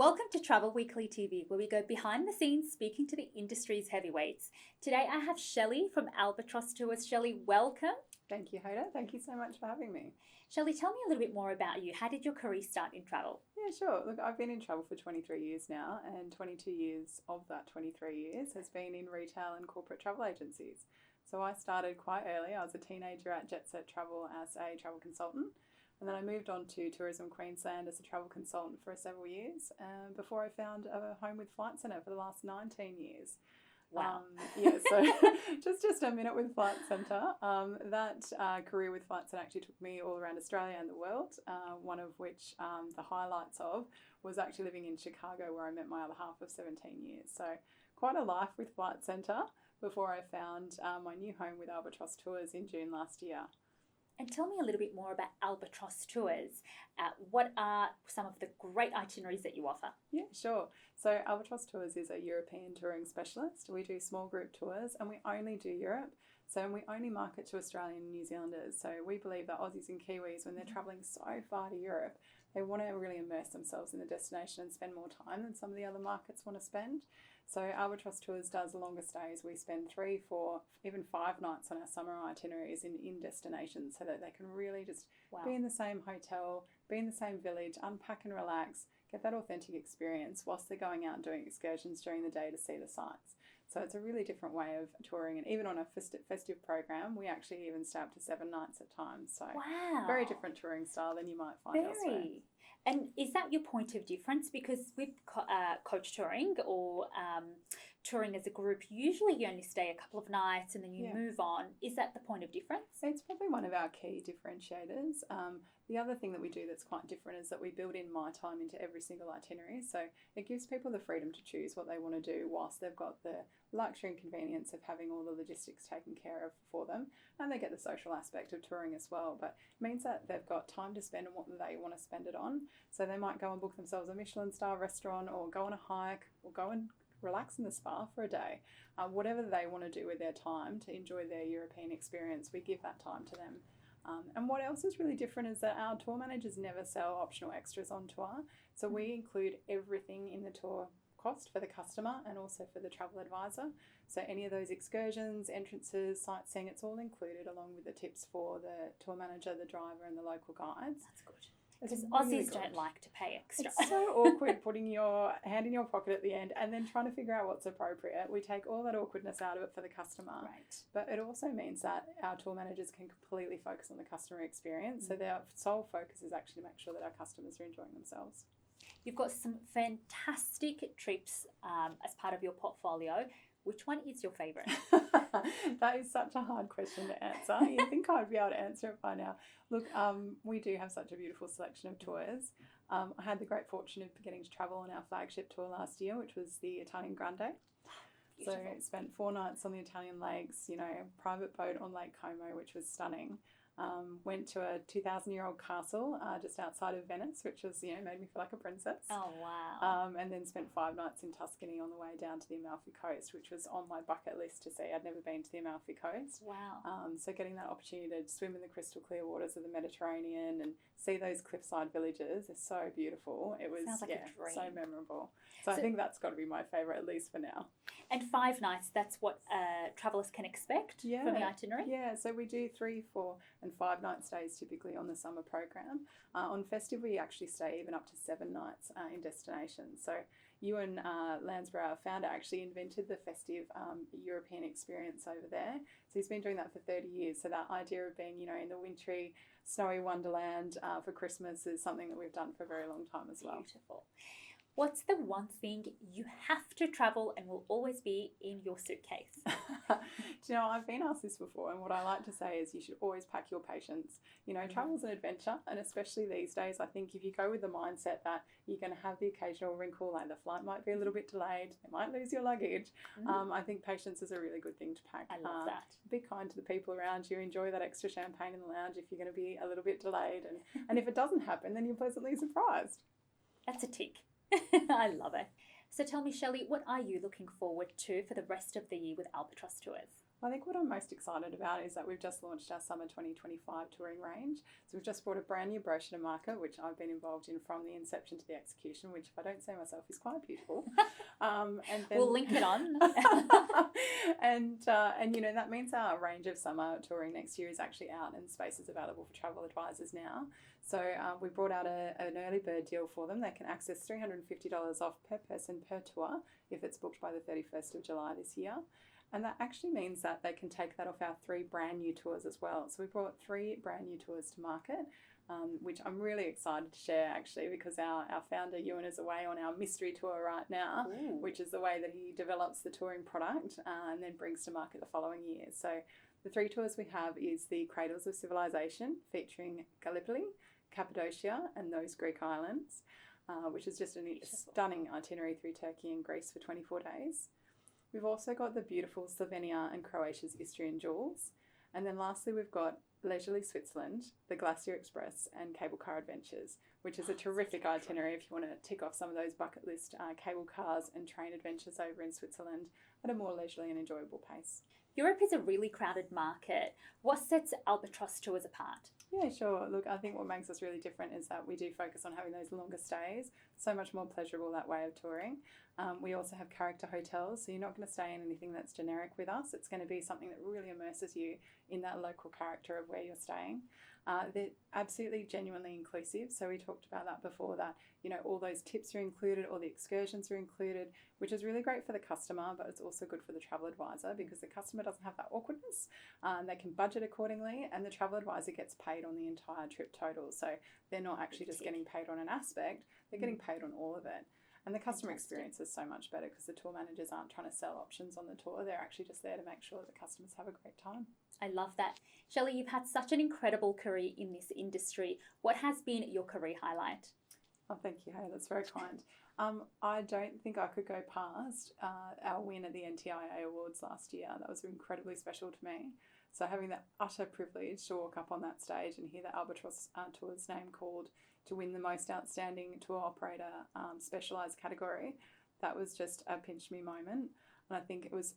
Welcome to Travel Weekly TV, where we go behind the scenes speaking to the industry's heavyweights. Today I have Shelley from Albatross Tours. Shelley, welcome. Thank you, Hoda. Thank you so much for having me. Shelley, tell me a little bit more about you. How did your career start in travel? Yeah, sure. Look, I've been in travel for 23 years now, and 22 years of that 23 years has been in retail and corporate travel agencies. So I started quite early. I was a teenager at Jetset Travel as a travel consultant. And then I moved on to Tourism Queensland as a travel consultant for several years before I found a home with Flight Centre for the last 19 years. Wow. So just a minute with Flight Centre. That career with Flight Centre actually took me all around Australia and the world, one of which the highlights of was actually living in Chicago, where I met my other half of 17 years. So quite a life with Flight Centre before I found my new home with Albatross Tours in June last year. And tell me a little bit more about Albatross Tours. What are some of the great itineraries that you offer? Yeah, sure. So Albatross Tours is a European touring specialist. We do small group tours and we only do Europe. So we only market to Australian and New Zealanders. So we believe that Aussies and Kiwis, when they're travelling so far to Europe, they want to really immerse themselves in the destination and spend more time than some of the other markets want to spend. So Albatross Tours does the longer stays. We spend 3, 4, even 5 nights on our summer itineraries in destinations so that they can really just be in the same hotel, be in the same village, unpack and relax, get that authentic experience whilst they're going out and doing excursions during the day to see the sights. So it's a really different way of touring, and even on a festive program, we actually even stay up to 7 nights at times. So very different touring style than you might find elsewhere. And is that your point of difference? Because with coach touring or touring as a group, usually you only stay a couple of nights and then you move on. Is that the point of difference? It's probably one of our key differentiators. The other thing that we do that's quite different is that we build in my time into every single itinerary. So it gives people the freedom to choose what they want to do whilst they've got the luxury and convenience of having all the logistics taken care of for them. And they get the social aspect of touring as well. But it means that they've got time to spend on what they want to spend it on. So they might go and book themselves a Michelin star restaurant or go on a hike or go and relax in the spa for a day. Whatever they want to do with their time to enjoy their European experience, we give that time to them. And what else is really different is that our tour managers never sell optional extras on tour. So we include everything in the tour cost for the customer and also for the travel advisor. So any of those excursions, entrances, sightseeing, it's all included along with the tips for the tour manager, the driver and the local guides. That's good. Because Aussies don't like to pay extra. It's so awkward putting your hand in your pocket at the end and then trying to figure out what's appropriate. We take all that awkwardness out of it for the customer. Right. But it also means that our tour managers can completely focus on the customer experience. So their sole focus is actually to make sure that our customers are enjoying themselves. You've got some fantastic trips as part of your portfolio. Which one is your favourite? That is such a hard question to answer. You think I'd be able to answer it by now. Look, we do have such a beautiful selection of tours. I had the great fortune of getting to travel on our flagship tour last year, which was the Italian Grande. Beautiful. So spent 4 nights on the Italian lakes, private boat on Lake Como, which was stunning. Went to a 2,000-year-old castle just outside of Venice, which was, made me feel like a princess. Oh, wow. And then spent 5 nights in Tuscany on the way down to the Amalfi Coast, which was on my bucket list to see. I'd never been to the Amalfi Coast. Wow. So getting that opportunity to swim in the crystal clear waters of the Mediterranean and see those cliffside villages is so beautiful. It was Sounds like a dream. So memorable. So I think that's got to be my favourite, at least for now. And 5 nights, that's what travellers can expect from the itinerary? Yeah, so we do 3, 4 and 5 night stays typically on the summer program. On festive, we actually stay even up to 7 nights in destinations. So Ewan Lansborough, our founder, actually invented the festive European experience over there. So he's been doing that for 30 years. So that idea of being, in the wintry, snowy wonderland for Christmas is something that we've done for a very long time as well. Beautiful. What's the one thing you have to travel and will always be in your suitcase? I've been asked this before, and what I like to say is you should always pack your patience. Travel's an adventure, and especially these days, I think if you go with the mindset that you're going to have the occasional wrinkle, like the flight might be a little bit delayed, you might lose your luggage, I think patience is a really good thing to pack. I love that. Be kind to the people around you, enjoy that extra champagne in the lounge if you're going to be a little bit delayed, and if it doesn't happen, then you're pleasantly surprised. That's a tick. I love it. So tell me, Shelley, what are you looking forward to for the rest of the year with Albatross Tours? I think what I'm most excited about is that we've just launched our summer 2025 touring range. So we've just brought a brand new brochure to market, which I've been involved in from the inception to the execution, which if I don't say myself is quite beautiful. And then, we'll link it on. and that means our range of summer touring next year is actually out and space is available for travel advisors now. So we brought out an early bird deal for them. They can access $350 off per person per tour if it's booked by the 31st of July this year. And that actually means that they can take that off our 3 brand new tours as well. So we brought 3 brand new tours to market, which I'm really excited to share actually, because our founder Ewan is away on our mystery tour right now. Ooh. Which is the way that he develops the touring product and then brings to market the following year. So the 3 tours we have is the Cradles of Civilization, featuring Gallipoli, Cappadocia and those Greek islands, which is just a stunning itinerary through Turkey and Greece for 24 days. We've also got the beautiful Slovenia and Croatia's Istrian Jewels. And then lastly, we've got Leisurely Switzerland, the Glacier Express and Cable Car Adventures, which is a terrific itinerary if you want to tick off some of those bucket list cable cars and train adventures over in Switzerland at a more leisurely and enjoyable pace. Europe is a really crowded market. What sets Albatross Tours apart? Yeah, sure. Look, I think what makes us really different is that we do focus on having those longer stays, so much more pleasurable that way of touring. We also have character hotels, so you're not going to stay in anything that's generic with us. It's going to be something that really immerses you in that local character of where you're staying. They're absolutely genuinely inclusive. So we talked about that before, that, all those tips are included, all the excursions are included, which is really great for the customer, but it's also good for the travel advisor because the customer doesn't have that awkwardness. They can budget accordingly, and the travel advisor gets paid on the entire trip total. So they're not actually just getting paid on an aspect, they're getting paid on all of it. And the customer experience is so much better because the tour managers aren't trying to sell options on the tour. They're actually just there to make sure that the customers have a great time. I love that. Shelley, you've had such an incredible career in this industry. What has been your career highlight? Oh, thank you. Hey, that's very kind. I don't think I could go past our win at the NTIA Awards last year. That was incredibly special to me. So having that utter privilege to walk up on that stage and hear the Albatross Tours name called to win the most outstanding tour operator specialised category, that was just a pinch me moment. And I think it was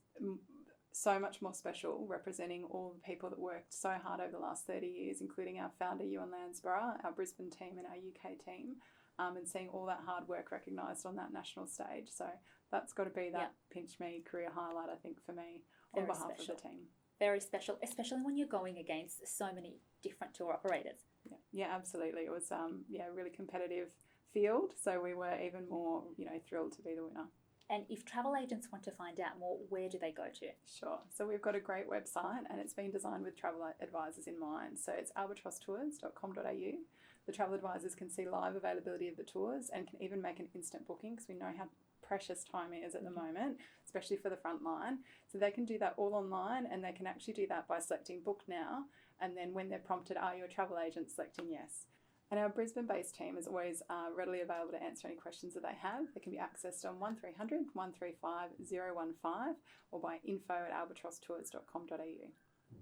so much more special representing all the people that worked so hard over the last 30 years, including our founder Ewan Lansborough, our Brisbane team and our UK team, and seeing all that hard work recognised on that national stage. So that's got to be that pinch me career highlight, I think, for me, on behalf of the team. Very special, especially when you're going against so many different tour operators. Yeah, absolutely. It was a really competitive field, so we were even more thrilled to be the winner. And if travel agents want to find out more, where do they go to? Sure. So we've got a great website and it's been designed with travel advisors in mind. So it's albatrosstours.com.au. The travel advisors can see live availability of the tours and can even make an instant booking because we know how precious time is at the moment, especially for the front line. So they can do that all online, and they can actually do that by selecting book now, and then when they're prompted, are you a travel agent, selecting yes. And our Brisbane-based team is always readily available to answer any questions that they have. They can be accessed on 1300 135 015 or by info@albatrosstours.com.au.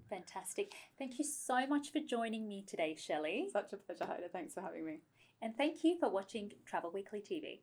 Fantastic. Thank you so much for joining me today, Shelley. Such a pleasure, Hoda. Thanks for having me. And thank you for watching Travel Weekly TV.